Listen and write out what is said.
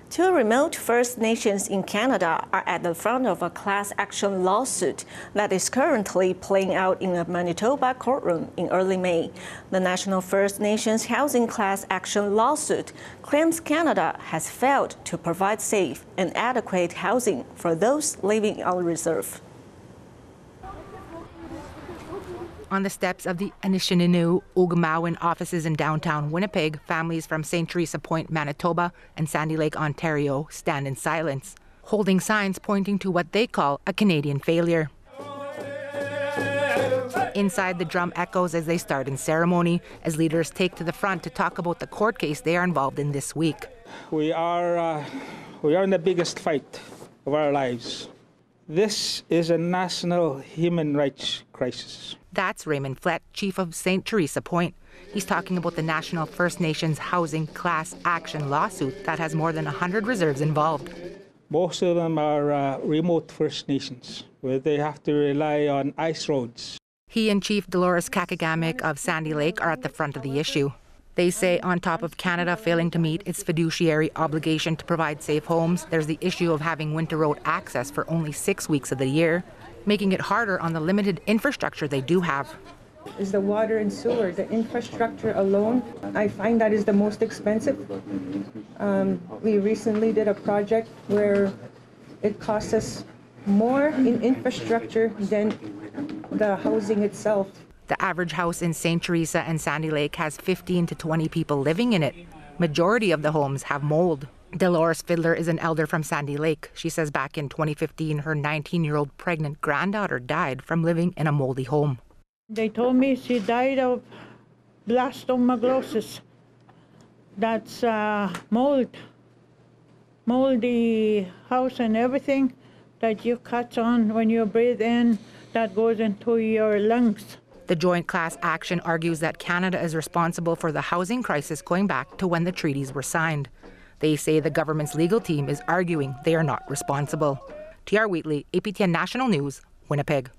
Two remote First Nations in Canada are at the front of a class action lawsuit that is currently playing out in a Manitoba courtroom in early May. The National First Nations Housing Class Action lawsuit claims Canada has failed to provide safe and adequate housing for those living on reserve. On the steps of the Anishinaabe Ogumawin offices in downtown Winnipeg, families from St. Teresa Point, Manitoba, and Sandy Lake, Ontario, stand in silence, holding signs pointing to what they call a Canadian failure. Inside, the drum echoes as they start in ceremony, as leaders take to the front to talk about the court case they are involved in this week. We are in the biggest fight of our lives. This is a national human rights crisis. That's Raymond Flett, chief of St. Teresa Point. He's talking about the National First Nations Housing Class Action lawsuit that has more than 100 reserves involved. Most of them are remote First Nations, where they have to rely on ice roads. He and Chief Dolores Kakagamic of Sandy Lake are at the front of the issue. They say on top of Canada failing to meet its fiduciary obligation to provide safe homes, there's the issue of having winter road access for only 6 weeks of the year, making it harder on the limited infrastructure they do have. Is the water and sewer, the infrastructure alone, I find that is the most expensive. We recently did a project where it cost us more in infrastructure than the housing itself. The average house in St. Teresa and Sandy Lake has 15 to 20 people living in it. Majority of the homes have mold. Dolores Fiddler is an elder from Sandy Lake. She says back in 2015, her 19-year-old pregnant granddaughter died from living in a moldy home. They told me she died of blastomycosis. That's mold. Moldy house and everything that you catch on when you breathe in, that goes into your lungs. The joint class action argues that Canada is responsible for the housing crisis going back to when the treaties were signed. They say the government's legal team is arguing they are not responsible. T.R. Wheatley, APTN National News, Winnipeg.